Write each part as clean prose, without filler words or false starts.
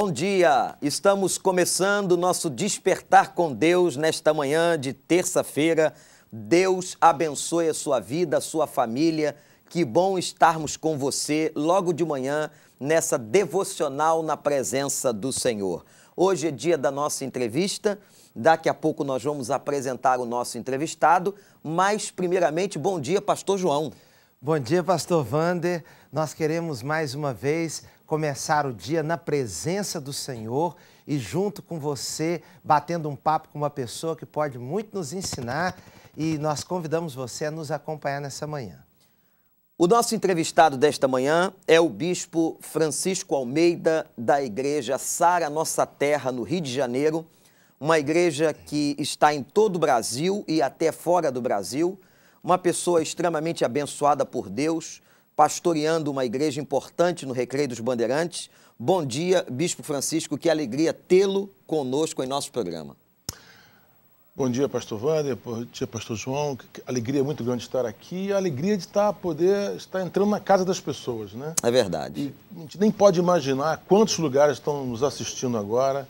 Bom dia! Estamos começando o nosso Despertar com Deus nesta manhã de terça-feira. Deus abençoe a sua vida, a sua família. Que bom estarmos com você logo de manhã nessa devocional na presença do Senhor. Hoje é dia da nossa entrevista. Daqui a pouco nós vamos apresentar o nosso entrevistado, mas primeiramente, bom dia, Pastor João. Bom dia, Pastor Wander. Nós queremos mais uma vez começar o dia na presença do Senhor e junto com você, batendo um papo com uma pessoa que pode muito nos ensinar, e nós convidamos você a nos acompanhar nessa manhã. O nosso entrevistado desta manhã é o Bispo Francisco Almeida, da Igreja Sara Nossa Terra, no Rio de Janeiro, uma igreja que está em todo o Brasil e até fora do Brasil, uma pessoa extremamente abençoada por Deus, pastoreando uma igreja importante no Recreio dos Bandeirantes. Bom dia, Bispo Francisco, que alegria tê-lo conosco em nosso programa. Bom dia, Pastor Wander, bom dia, Pastor João. Alegria muito grande estar aqui, a alegria de poder estar entrando na casa das pessoas, né? É verdade. E a gente nem pode imaginar quantos lugares estão nos assistindo agora,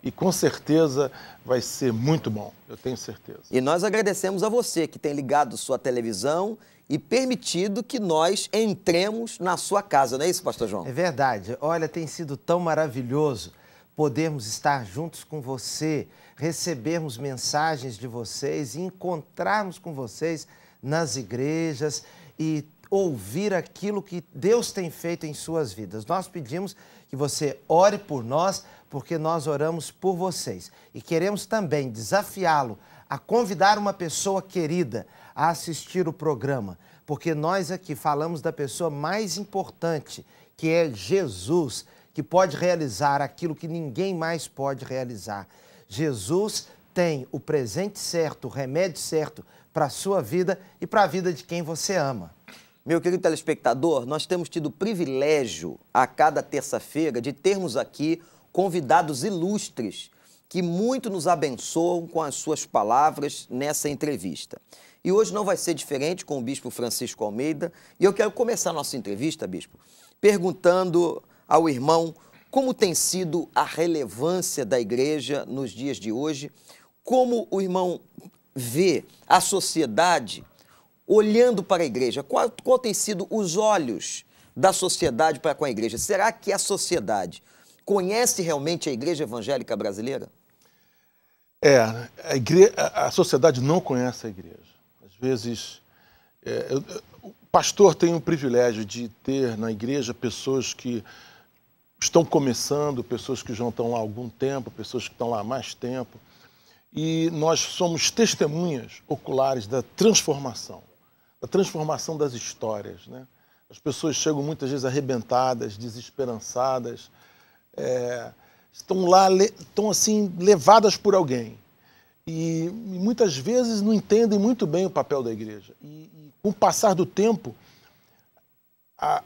e com certeza vai ser muito bom, eu tenho certeza. E nós agradecemos a você que tem ligado sua televisão e permitido que nós entremos na sua casa, não é isso, Pastor João? É verdade. Olha, tem sido tão maravilhoso podermos estar juntos com você, recebermos mensagens de vocês e encontrarmos com vocês nas igrejas e ouvir aquilo que Deus tem feito em suas vidas. Nós pedimos que você ore por nós, porque nós oramos por vocês. E queremos também desafiá-lo a convidar uma pessoa querida a assistir o programa, porque nós aqui falamos da pessoa mais importante, que é Jesus, que pode realizar aquilo que ninguém mais pode realizar. Jesus tem o presente certo, o remédio certo para a sua vida e para a vida de quem você ama. Meu querido telespectador, nós temos tido o privilégio a cada terça-feira de termos aqui convidados ilustres que muito nos abençoam com as suas palavras nessa entrevista. E hoje não vai ser diferente com o Bispo Francisco Almeida. E eu quero começar a nossa entrevista, Bispo, perguntando ao irmão como tem sido a relevância da igreja nos dias de hoje, como o irmão vê a sociedade olhando para a igreja. Qual tem sido os olhos da sociedade para com a igreja? Será que a sociedade conhece realmente a igreja evangélica brasileira? A sociedade não conhece a igreja. Às vezes, o pastor tem o privilégio de ter na igreja pessoas que estão começando, pessoas que já estão lá há algum tempo, pessoas que estão lá há mais tempo. E nós somos testemunhas oculares da transformação das histórias, né? As pessoas chegam muitas vezes arrebentadas, desesperançadas, estão lá, estão assim, levadas por alguém. E muitas vezes não entendem muito bem o papel da igreja. E com o passar do tempo, a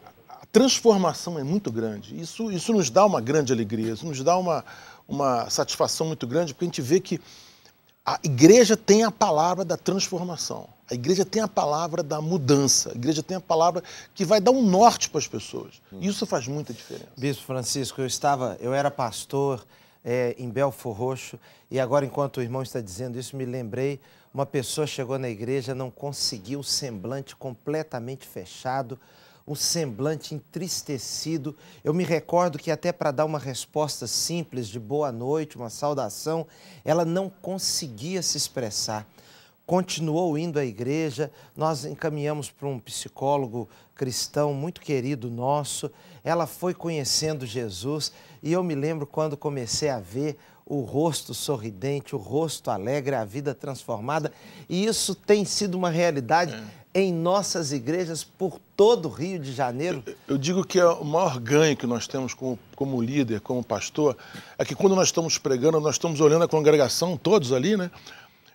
transformação é muito grande. Isso nos dá uma grande alegria, isso nos dá uma satisfação muito grande, porque a gente vê que a igreja tem a palavra da transformação, a igreja tem a palavra da mudança, a igreja tem a palavra que vai dar um norte para as pessoas. Isso faz muita diferença. Bispo Francisco, eu era pastor em Belfor Roxo, e agora, enquanto o irmão está dizendo isso, me lembrei, uma pessoa chegou na igreja, não conseguiu, o semblante completamente fechado, um semblante entristecido. Eu me recordo que até para dar uma resposta simples de boa noite, uma saudação, ela não conseguia se expressar. Continuou indo à igreja, nós encaminhamos para um psicólogo cristão muito querido nosso, ela foi conhecendo Jesus, e eu me lembro quando comecei a ver o rosto sorridente, o rosto alegre, a vida transformada, e isso tem sido uma realidade em nossas igrejas por todo o Rio de Janeiro. Eu digo que o maior ganho que nós temos como líder, como pastor, é que quando nós estamos pregando, nós estamos olhando a congregação, todos ali, né?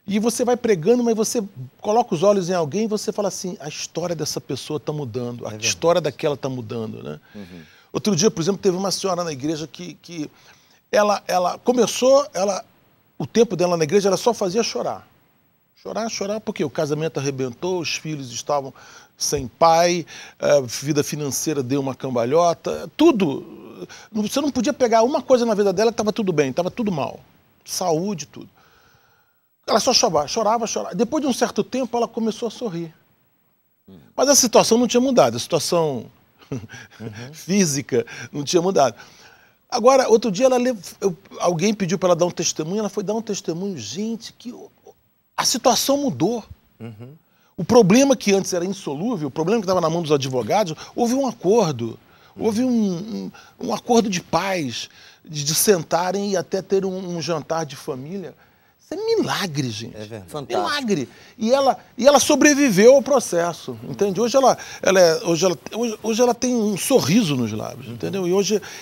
E você vai pregando, mas você coloca os olhos em alguém e você fala assim, a história dessa pessoa está mudando, a história daquela está mudando, né? Outro dia, por exemplo, teve uma senhora na igreja que ela começou, o tempo dela na igreja, ela só fazia chorar. Chorar, porque o casamento arrebentou, os filhos estavam sem pai, a vida financeira deu uma cambalhota, tudo Você não podia pegar uma coisa na vida dela que estava tudo bem, estava tudo mal. Saúde, tudo. Ela só chorava. Depois de um certo tempo, ela começou a sorrir. Mas a situação não tinha mudado, a situação física não tinha mudado. Agora, outro dia, alguém pediu para ela dar um testemunho, ela foi dar um testemunho. Gente, que a situação mudou. O problema que antes era insolúvel, o problema que estava na mão dos advogados, houve um acordo. Houve um acordo de paz, de sentarem e até ter um jantar de família. Isso é milagre, gente. É verdade. Fantástico. Milagre. E ela sobreviveu ao processo, entende? Hoje ela tem um sorriso nos lábios, entendeu?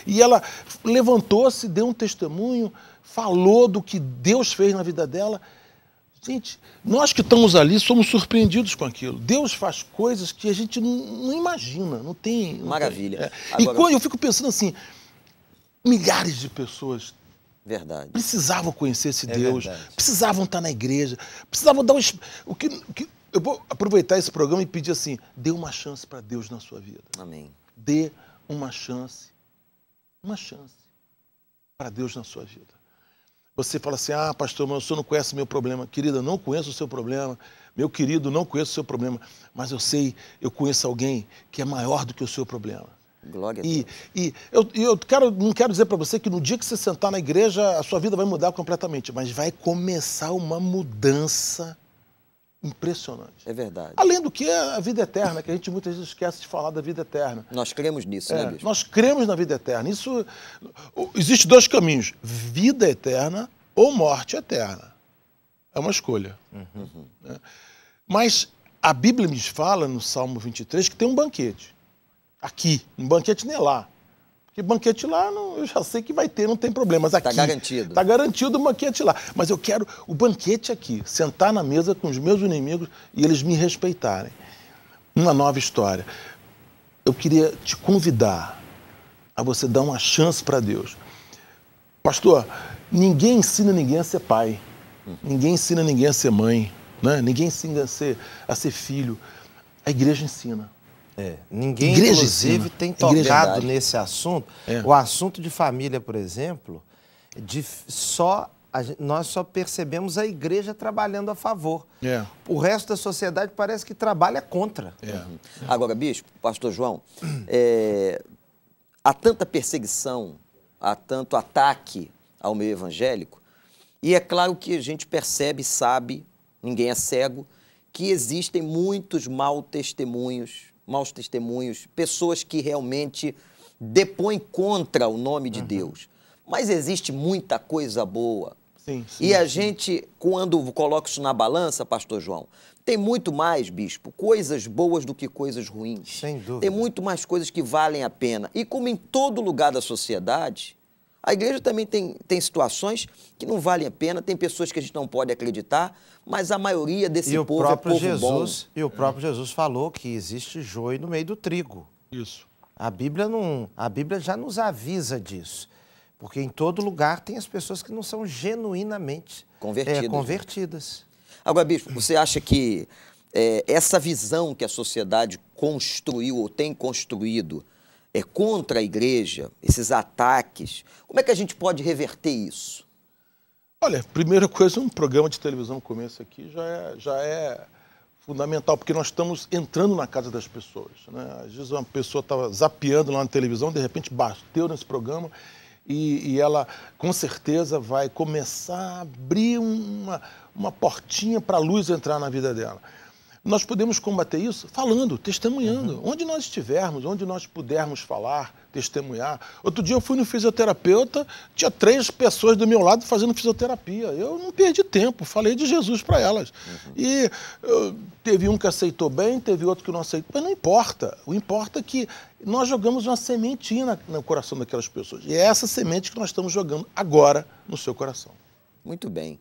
E ela levantou-se, deu um testemunho, falou do que Deus fez na vida dela. Gente, nós que estamos ali somos surpreendidos com aquilo. Deus faz coisas que a gente não imagina, não tem... Maravilha. E quando eu fico pensando assim, milhares de pessoas Verdade. precisavam conhecer esse Deus, verdade. precisavam estar na igreja, precisavam dar eu vou aproveitar esse programa e pedir assim, dê uma chance para Deus na sua vida. Amém. Dê uma chance para Deus na sua vida. Você fala assim, pastor, mas o senhor não conhece meu problema. Querida, não conheço o seu problema. Meu querido, não conheço o seu problema. Mas eu conheço alguém que é maior do que o seu problema. Glória a Deus. E eu não quero dizer para você que no dia que você sentar na igreja, a sua vida vai mudar completamente. Mas vai começar uma mudança impressionante. É verdade. Além do que a vida eterna, que a gente muitas vezes esquece de falar da vida eterna. Nós cremos nisso, né, bispo? Nós cremos na vida eterna. Existe dois caminhos, vida eterna ou morte eterna. É uma escolha. Né? Mas a Bíblia nos fala, no Salmo 23, que tem um banquete. Aqui, um banquete nem lá. Porque banquete lá, eu já sei que vai ter, não tem problema. Mas aqui... Está garantido. Está garantido o banquete lá. Mas eu quero o banquete aqui, sentar na mesa com os meus inimigos e eles me respeitarem. Uma nova história. Eu queria te convidar a você dar uma chance para Deus. Pastor, ninguém ensina ninguém a ser pai. Ninguém ensina ninguém a ser mãe. Né? Ninguém ensina a ser filho. A igreja ensina. Ninguém, Igreja inclusive, ensina. tem Igreja. tocado nesse assunto. O assunto de família, por exemplo, nós só percebemos a igreja trabalhando a favor. O resto da sociedade parece que trabalha contra. Agora, bispo, pastor João, há tanta perseguição, há tanto ataque ao meio evangélico, e é claro que a gente percebe, sabe, ninguém é cego, que existem muitos maus testemunhos, pessoas que realmente depõem contra o nome de Deus. Mas existe muita coisa boa. Sim, e a gente, quando coloca isso na balança, pastor João, tem muito mais, bispo, coisas boas do que coisas ruins. Sem dúvida. Tem muito mais coisas que valem a pena. E como em todo lugar da sociedade, a igreja também tem situações que não valem a pena, tem pessoas que a gente não pode acreditar, mas a maioria desse povo é povo bom. E o próprio Jesus falou que existe joio no meio do trigo. Isso. A Bíblia já nos avisa disso. Porque em todo lugar tem as pessoas que não são genuinamente convertidas. Agora, bispo, você acha que essa visão que a sociedade construiu ou tem construído contra a igreja, esses ataques, como é que a gente pode reverter isso? Olha, primeira coisa, um programa de televisão como esse aqui já é fundamental, porque nós estamos entrando na casa das pessoas. Né? Às vezes uma pessoa estava zapeando lá na televisão, de repente bateu nesse programa e ela, com certeza, vai começar a abrir uma portinha para a luz entrar na vida dela. Nós podemos combater isso falando, testemunhando. Onde nós estivermos, onde nós pudermos falar, testemunhar. Outro dia eu fui no fisioterapeuta, tinha 3 pessoas do meu lado fazendo fisioterapia. Eu não perdi tempo, falei de Jesus para elas. E teve um que aceitou bem, teve outro que não aceitou. Mas não importa. O importa é que nós jogamos uma sementinha no coração daquelas pessoas. E é essa semente que nós estamos jogando agora no seu coração. Muito bem.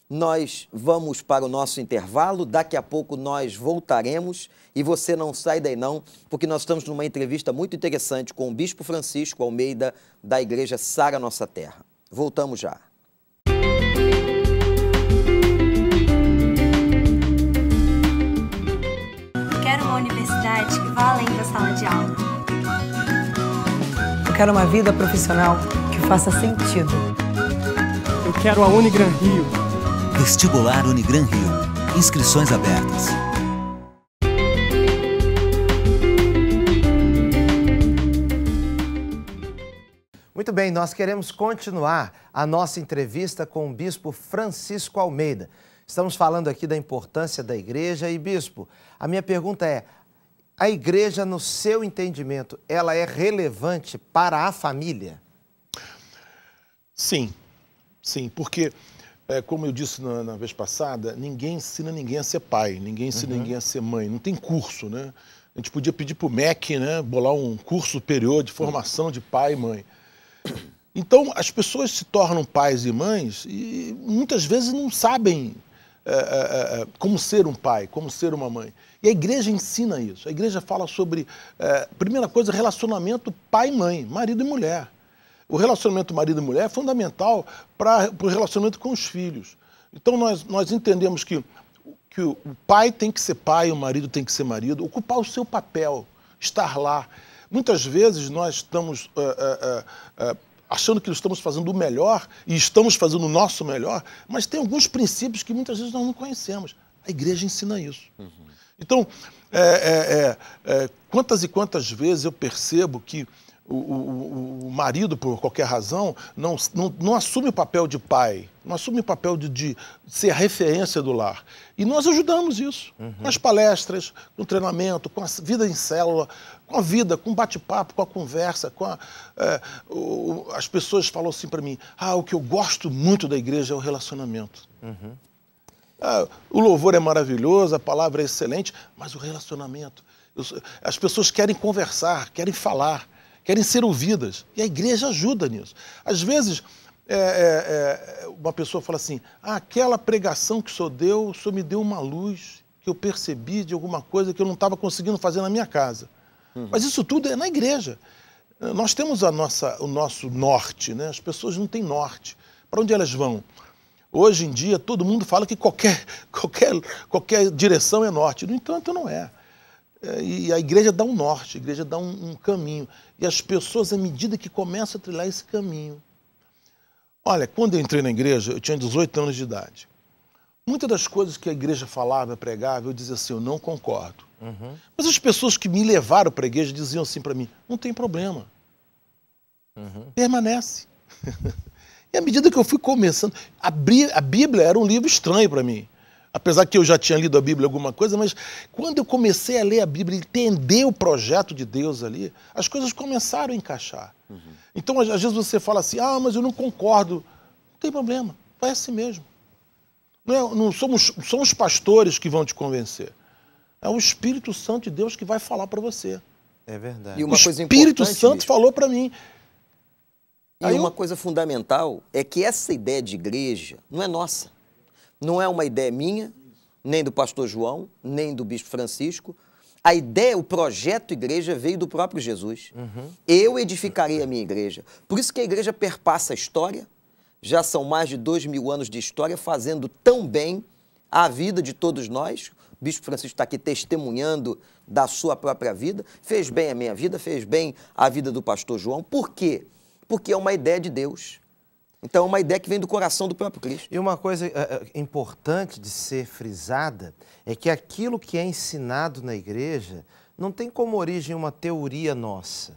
Nós vamos para o nosso intervalo, daqui a pouco nós voltaremos e você não sai daí não, porque nós estamos numa entrevista muito interessante com o Bispo Francisco Almeida, da Igreja Sara Nossa Terra. Voltamos já. Quero uma universidade que vá além da sala de aula. Eu quero uma vida profissional que faça sentido. Eu quero a Unigran Rio. Vestibular Unigran Rio. Inscrições abertas. Muito bem, nós queremos continuar a nossa entrevista com o Bispo Francisco Almeida. Estamos falando aqui da importância da igreja e, Bispo, a minha pergunta é, a igreja, no seu entendimento, ela é relevante para a família? Sim, sim, porque, como eu disse na vez passada, ninguém ensina ninguém a ser pai, ninguém ensina ninguém a ser mãe, não tem curso, né? A gente podia pedir para o MEC, né, bolar um curso superior de formação de pai e mãe. Então, as pessoas se tornam pais e mães e muitas vezes não sabem como ser um pai, como ser uma mãe. E a igreja ensina isso. A igreja fala sobre, primeira coisa, relacionamento pai e mãe, marido e mulher. O relacionamento marido e mulher é fundamental para o relacionamento com os filhos. Então, nós entendemos que o pai tem que ser pai, o marido tem que ser marido, ocupar o seu papel, estar lá. Muitas vezes nós estamos achando que estamos fazendo o melhor e estamos fazendo o nosso melhor, mas tem alguns princípios que muitas vezes nós não conhecemos. A igreja ensina isso. Então, quantas e quantas vezes eu percebo que o marido, por qualquer razão, não assume o papel de pai, não assume o papel de ser a referência do lar. E nós ajudamos isso, com as palestras, com o treinamento, com a vida em célula, com a vida, com o bate-papo, com a conversa, as pessoas falam assim para mim, o que eu gosto muito da igreja é o relacionamento. O louvor é maravilhoso, a palavra é excelente, mas o relacionamento, as pessoas querem conversar, querem falar, querem ser ouvidas. E a igreja ajuda nisso. Às vezes, uma pessoa fala assim, aquela pregação que o senhor me deu uma luz que eu percebi de alguma coisa que eu não estava conseguindo fazer na minha casa. Mas isso tudo é na igreja. Nós temos o nosso norte, né? As pessoas não têm norte. Para onde elas vão? Hoje em dia, todo mundo fala que qualquer direção é norte. No entanto, não é. E a igreja dá um norte, a igreja dá um caminho. E as pessoas, à medida que começam a trilhar esse caminho... Olha, quando eu entrei na igreja, eu tinha 18 anos de idade. Muitas das coisas que a igreja falava, pregava, eu dizia assim, eu não concordo. Mas as pessoas que me levaram para a igreja diziam assim para mim, não tem problema. Permanece. E à medida que eu fui começando... A Bíblia era um livro estranho para mim. Apesar que eu já tinha lido a Bíblia alguma coisa, mas quando eu comecei a ler a Bíblia e entender o projeto de Deus ali, as coisas começaram a encaixar. Então, às vezes você fala assim, mas eu não concordo. Não tem problema, vai assim mesmo. Não são os pastores que vão te convencer. É o Espírito Santo de Deus que vai falar para você. É verdade. E uma o coisa Espírito importante, Santo bicho, falou para mim. E uma coisa fundamental é que essa ideia de igreja não é nossa. Não é uma ideia minha, nem do pastor João, nem do bispo Francisco. A ideia, o projeto igreja veio do próprio Jesus. Eu edificarei a minha igreja. Por isso que a igreja perpassa a história. Já são mais de 2000 anos de história, fazendo tão bem a vida de todos nós. O bispo Francisco está aqui testemunhando da sua própria vida. Fez bem a minha vida, fez bem a vida do pastor João. Por quê? Porque é uma ideia de Deus. Então, é uma ideia que vem do coração do próprio Cristo. E uma coisa importante de ser frisada é que aquilo que é ensinado na igreja não tem como origem uma teoria nossa.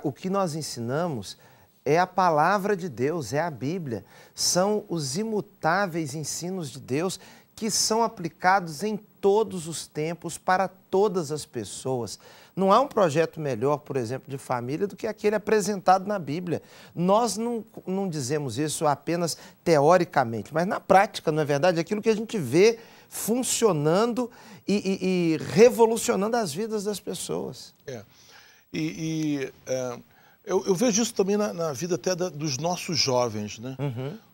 O que nós ensinamos é a palavra de Deus, é a Bíblia. São os imutáveis ensinos de Deus que são aplicados em todos os tempos para todas as pessoas. Não há um projeto melhor, por exemplo, de família do que aquele apresentado na Bíblia. Nós não dizemos isso apenas teoricamente, mas na prática, não é verdade? Aquilo que a gente vê funcionando e revolucionando as vidas das pessoas. Eu vejo isso também na vida até dos nossos jovens, né?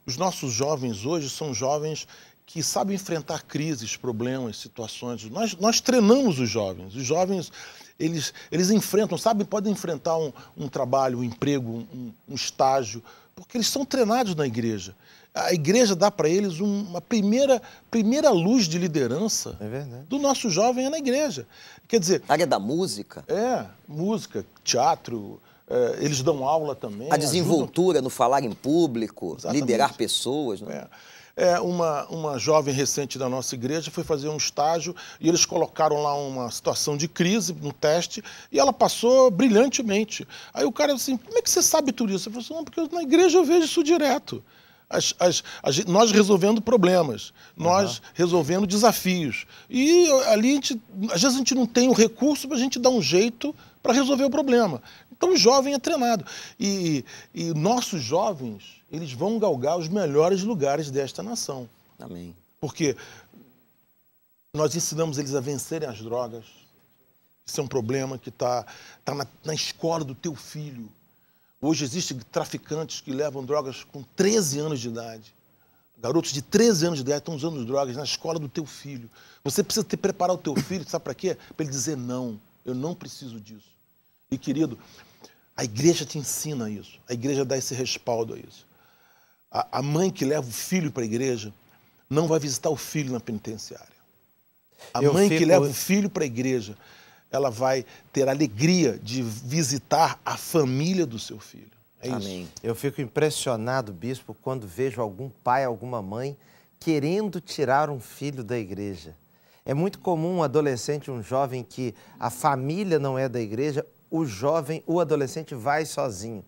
Os nossos jovens hoje são jovens que sabem enfrentar crises, problemas, situações. Nós treinamos os jovens. Os jovens, eles enfrentam, podem enfrentar um trabalho, um emprego, um estágio, porque eles são treinados na igreja. A igreja dá para eles uma primeira luz de liderança. É verdade. Do nosso jovem é na igreja. Quer dizer... A área da música. Música, teatro, eles dão aula também. A desenvoltura no falar em público, Exatamente. liderar pessoas. Né? Uma jovem recente da nossa igreja foi fazer um estágio e eles colocaram lá uma situação de crise no teste e ela passou brilhantemente. Aí o cara assim, como é que você sabe tudo isso? Eu falei assim, não, porque na igreja eu vejo isso direto. Nós resolvendo problemas, nós resolvendo desafios. E ali, às vezes a gente não tem o recurso para a gente dar um jeito para resolver o problema. Então o jovem é treinado. E nossos jovens, eles vão galgar os melhores lugares desta nação. Amém. Porque nós ensinamos eles a vencerem as drogas. Isso é um problema que está na escola do teu filho. Hoje existem traficantes que levam drogas com 13 anos de idade. Garotos de 13 anos de idade estão usando drogas na escola do teu filho. Você precisa preparar o teu filho, sabe para quê? Para ele dizer não, eu não preciso disso. E, querido, a igreja te ensina isso. A igreja dá esse respaldo a isso. A mãe que leva o filho para a igreja não vai visitar o filho na penitenciária. A mãe que leva o filho para a igreja, ela vai ter a alegria de visitar a família do seu filho. É Amém. isso. Eu fico impressionado, bispo, quando vejo algum pai, alguma mãe querendo tirar um filho da igreja. É muito comum um adolescente, um jovem que a família não é da igreja, o adolescente vai sozinho.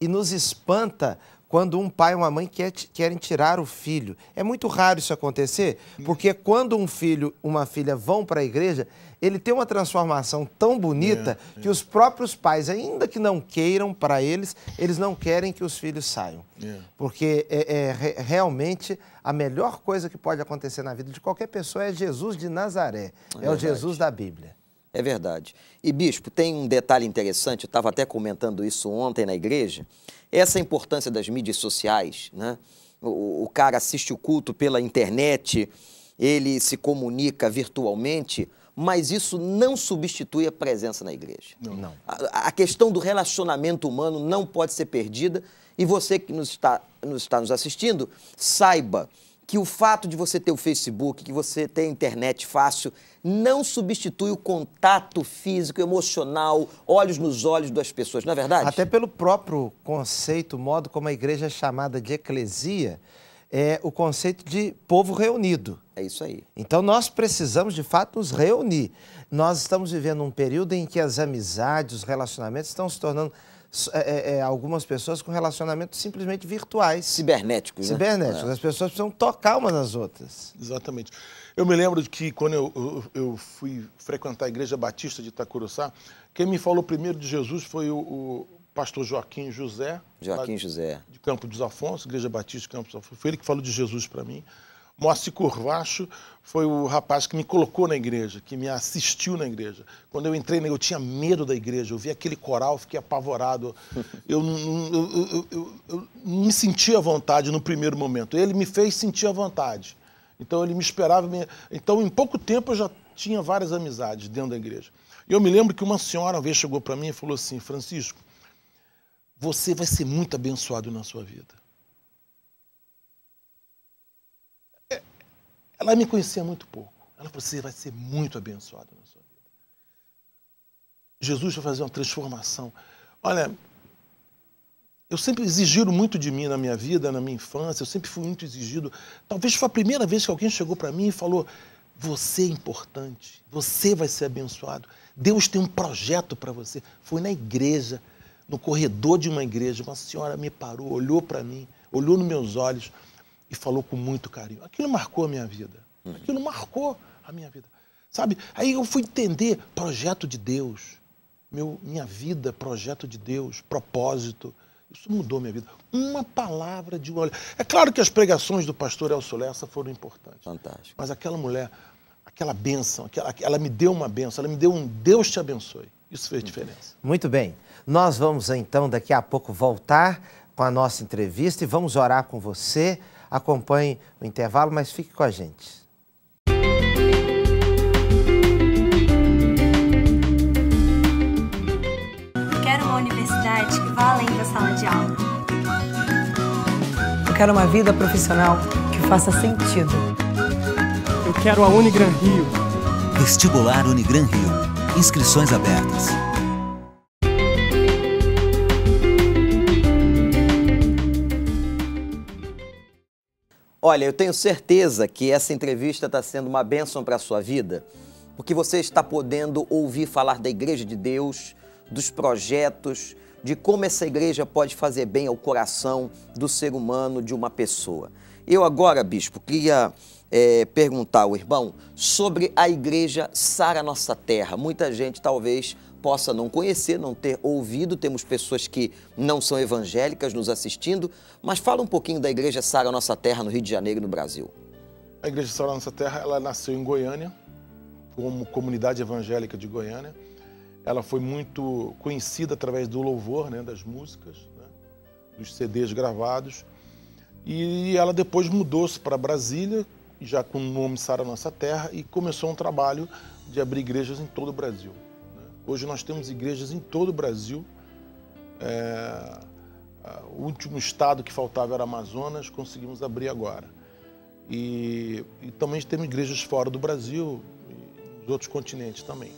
E nos espanta quando um pai e uma mãe querem tirar o filho. É muito raro isso acontecer, porque quando um filho, uma filha vão para a igreja, ele tem uma transformação tão bonita que os próprios pais, ainda que não queiram para eles não querem que os filhos saiam. Porque realmente a melhor coisa que pode acontecer na vida de qualquer pessoa é Jesus de Nazaré. É o Jesus da Bíblia. É verdade. E, bispo, tem um detalhe interessante, eu estava até comentando isso ontem na igreja, essa importância das mídias sociais, né? O cara assiste o culto pela internet, ele se comunica virtualmente, mas isso não substitui a presença na igreja. Não. A questão do relacionamento humano não pode ser perdida, e você que nos está nos assistindo, saiba que o fato de você ter o Facebook, que você ter a internet fácil, não substitui o contato físico, emocional, olhos nos olhos das pessoas, não é verdade? Até pelo próprio conceito, o modo como a igreja é chamada de eclesia, é o conceito de povo reunido. É isso aí. Então nós precisamos, de fato, nos reunir. Nós estamos vivendo um período em que as amizades, os relacionamentos estão se tornando... algumas pessoas com relacionamentos simplesmente virtuais. Cibernéticos, né? Cibernéticos. As pessoas precisam tocar umas nas outras. Exatamente. Eu me lembro de que quando eu fui frequentar a Igreja Batista de Itacuruçá, quem me falou primeiro de Jesus foi o pastor Joaquim José. De Campo dos Afonso, Igreja Batista de Campo dos Afonso. Foi ele que falou de Jesus para mim. Moacir Curvacho foi o rapaz que me colocou na igreja, que me assistiu na igreja. Quando eu entrei, eu tinha medo da igreja. Eu vi aquele coral, fiquei apavorado. Eu não me sentia à vontade no primeiro momento. Ele me fez sentir à vontade. Então, ele me esperava. Então, em pouco tempo, eu já tinha várias amizades dentro da igreja. E eu me lembro que uma senhora uma vez chegou para mim e falou assim, Francisco, você vai ser muito abençoado na sua vida. Ela me conhecia muito pouco. Ela falou, você vai ser muito abençoado na sua vida. Jesus vai fazer uma transformação. Olha, eu sempre exigiram muito de mim na minha vida, na minha infância, eu sempre fui muito exigido. Talvez foi a primeira vez que alguém chegou para mim e falou, você é importante, você vai ser abençoado. Deus tem um projeto para você. Foi na igreja, no corredor de uma igreja, uma senhora me parou, olhou para mim, olhou nos meus olhos, e falou com muito carinho. Aquilo marcou a minha vida. Aquilo marcou a minha vida. Sabe? Aí eu fui entender projeto de Deus. Minha vida, projeto de Deus, propósito. Isso mudou minha vida. Uma palavra de olho. É claro que as pregações do pastor Elcio Lessa foram importantes. Fantástico. Mas aquela mulher, aquela bênção, ela me deu uma bênção, ela me deu um Deus te abençoe. Isso fez diferença. Muito bem. Nós vamos então daqui a pouco voltar com a nossa entrevista e vamos orar com você. Acompanhe o intervalo, mas fique com a gente. Quero uma universidade que vá além da sala de aula. quero uma vida profissional que faça sentido. Eu quero a Unigran Rio. Vestibular Unigran Rio. Inscrições abertas. Olha, eu tenho certeza que essa entrevista está sendo uma bênção para a sua vida, porque você está podendo ouvir falar da Igreja de Deus, dos projetos, de como essa igreja pode fazer bem ao coração do ser humano, de uma pessoa. Eu agora, bispo, queria perguntar ao irmão sobre a igreja Sara Nossa Terra. Muita gente talvez possa não conhecer, não ter ouvido, temos pessoas que não são evangélicas nos assistindo, mas fala um pouquinho da igreja Sara Nossa Terra no Rio de Janeiro e no Brasil. A igreja Sara Nossa Terra, ela nasceu em Goiânia, como comunidade evangélica de Goiânia. Ela foi muito conhecida através do louvor, né, das músicas, né, dos CDs gravados. E ela depois mudou-se para Brasília, já com o nome Sara Nossa Terra, e começou um trabalho de abrir igrejas em todo o Brasil. Né. Hoje nós temos igrejas em todo o Brasil. O último estado que faltava era Amazonas, conseguimos abrir agora. E também temos igrejas fora do Brasil e nos outros continentes também.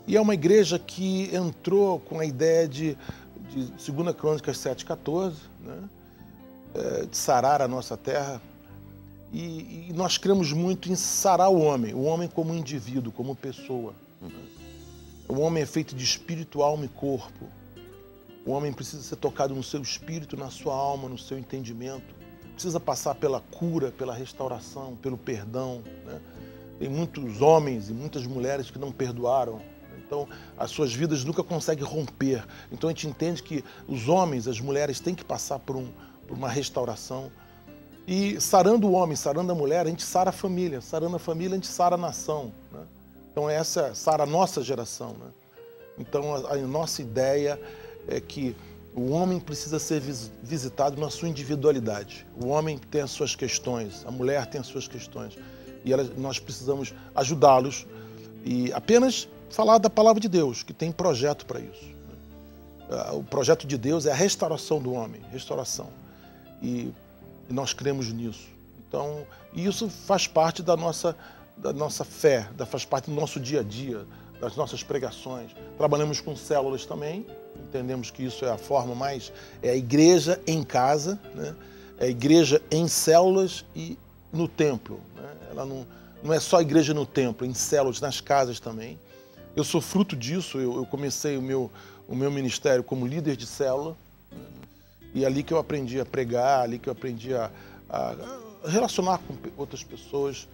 E é uma igreja que entrou com a ideia de 2 Crônicas 7,14, né? De sarar a nossa terra. E nós cremos muito em sarar o homem como indivíduo, como pessoa. O homem é feito de espírito, alma e corpo. O homem precisa ser tocado no seu espírito, na sua alma, no seu entendimento. Precisa passar pela cura, pela restauração, pelo perdão, né? Tem muitos homens e muitas mulheres que não perdoaram. Então, as suas vidas nunca conseguem romper. Então, a gente entende que os homens, as mulheres, têm que passar por uma restauração. E sarando o homem, sarando a mulher, a gente sara a família. Sarando a família, a gente sara a nação, né? Então, essa sara a nossa geração, né? Então, a nossa ideia é que o homem precisa ser visitado na sua individualidade. O homem tem as suas questões, a mulher tem as suas questões. E nós precisamos ajudá-los e apenas falar da palavra de Deus, que tem projeto para isso. O projeto de Deus é a restauração do homem, restauração. E nós cremos nisso. Então, isso faz parte da nossa fé, faz parte do nosso dia a dia, das nossas pregações. Trabalhamos com células também, entendemos que isso é a forma mais... É a igreja em casa, né? É a igreja em células e no templo, né? Ela não é só igreja no templo, em células, nas casas também. Eu sou fruto disso, eu comecei o meu ministério como líder de célula, né? E é ali que eu aprendi a pregar, ali que eu aprendi a relacionar com outras pessoas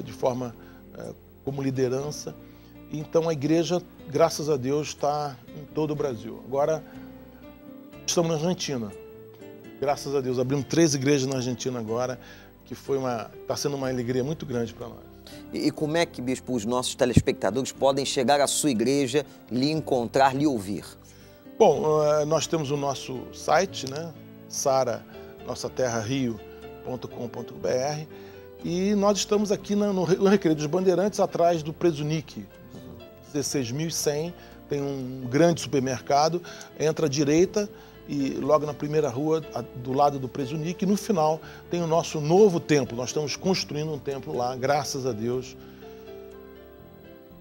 de forma como liderança. Então a igreja, graças a Deus, está em todo o Brasil. Agora estamos na Argentina, graças a Deus, abrimos 3 igrejas na Argentina agora, que está sendo uma alegria muito grande para nós. E como é que, bispo, os nossos telespectadores podem chegar à sua igreja, lhe encontrar, lhe ouvir? Bom, nós temos o nosso site, né? saranossaterrario.com.br, e nós estamos aqui no Recreio dos Bandeirantes, atrás do Presunic, 16.100, tem um grande supermercado, entra à direita e logo na primeira rua, do lado do Presunic, e no final tem o nosso novo templo. Nós estamos construindo um templo lá, graças a Deus.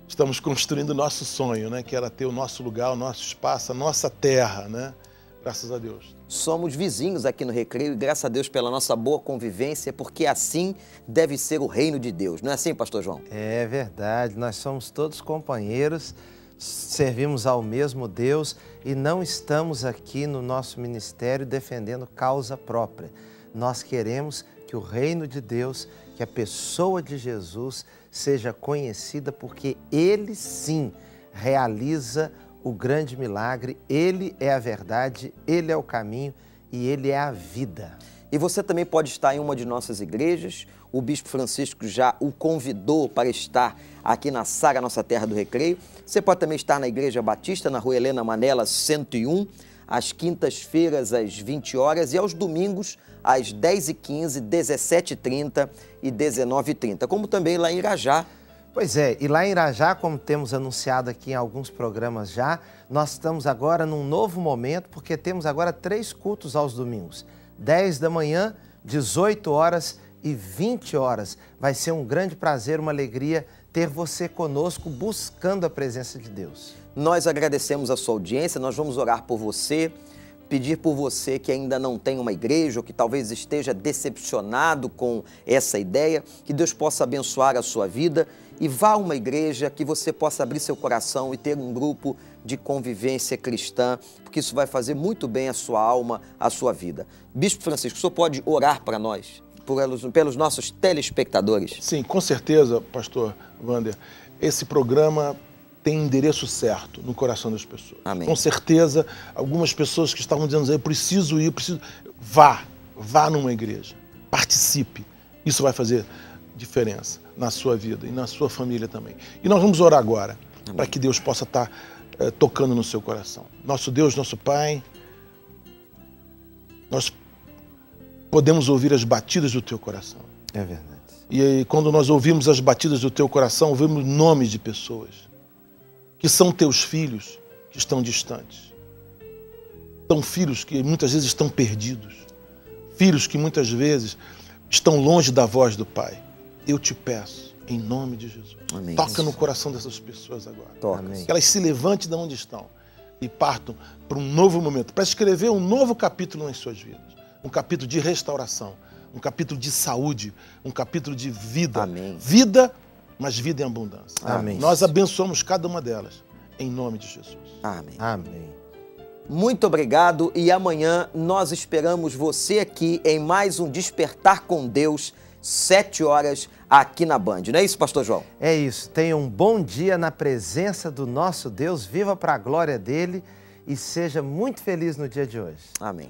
Estamos construindo o nosso sonho, né? Que era ter o nosso lugar, o nosso espaço, a nossa terra, né? Graças a Deus. Somos vizinhos aqui no Recreio e graças a Deus pela nossa boa convivência, porque assim deve ser o reino de Deus. Não é assim, pastor João? É verdade, nós somos todos companheiros, servimos ao mesmo Deus e não estamos aqui no nosso ministério defendendo causa própria. Nós queremos que o reino de Deus, que a pessoa de Jesus seja conhecida, porque Ele sim realiza o grande milagre, Ele é a verdade, Ele é o caminho e Ele é a vida. E você também pode estar em uma de nossas igrejas. O Bispo Francisco já o convidou para estar aqui na Sara Nossa Terra do Recreio. Você pode também estar na Igreja Batista, na Rua Helena Manela, 101, às quintas-feiras, às 20 horas, e aos domingos, às 10h15, 17h30 e 19h30, como também lá em Irajá. Pois é, e lá em Irajá, como temos anunciado aqui em alguns programas já, nós estamos agora num novo momento, porque temos agora 3 cultos aos domingos. 10 da manhã, 18 horas e 20 horas. Vai ser um grande prazer, uma alegria ter você conosco buscando a presença de Deus. Nós agradecemos a sua audiência, nós vamos orar por você, pedir por você que ainda não tem uma igreja ou que talvez esteja decepcionado com essa ideia, que Deus possa abençoar a sua vida e vá a uma igreja, que você possa abrir seu coração e ter um grupo de convivência cristã, porque isso vai fazer muito bem à sua alma, à sua vida. Bispo Francisco, o senhor pode orar para nós, pelos nossos telespectadores? Sim, com certeza, pastor Wander. Esse programa tem endereço certo no coração das pessoas. Amém. Com certeza, algumas pessoas que estavam dizendo, eu preciso ir, vá numa igreja, participe. Isso vai fazer diferença na sua vida e na sua família também. E nós vamos orar agora, para que Deus possa estar tocando no seu coração. Nosso Deus, nosso Pai, nós podemos ouvir as batidas do teu coração. É verdade. E aí, quando nós ouvimos as batidas do teu coração, ouvimos nomes de pessoas que são teus filhos, que estão distantes. São filhos que muitas vezes estão perdidos. Filhos que muitas vezes estão longe da voz do Pai. Eu te peço, em nome de Jesus, Amém. toca no coração dessas pessoas agora. Toca. Amém. Que elas se levantem de onde estão e partam para um novo momento, para escrever um novo capítulo nas suas vidas. Um capítulo de restauração, um capítulo de saúde, um capítulo de vida. Amém. Vida, mas vida em abundância. Amém. Nós abençoamos cada uma delas, em nome de Jesus. Amém. Amém. Muito obrigado e amanhã nós esperamos você aqui em mais um Despertar com Deus, 7 horas, aqui na Band. Não é isso, pastor João? É isso. Tenha um bom dia na presença do nosso Deus. Viva para a glória dele e seja muito feliz no dia de hoje. Amém.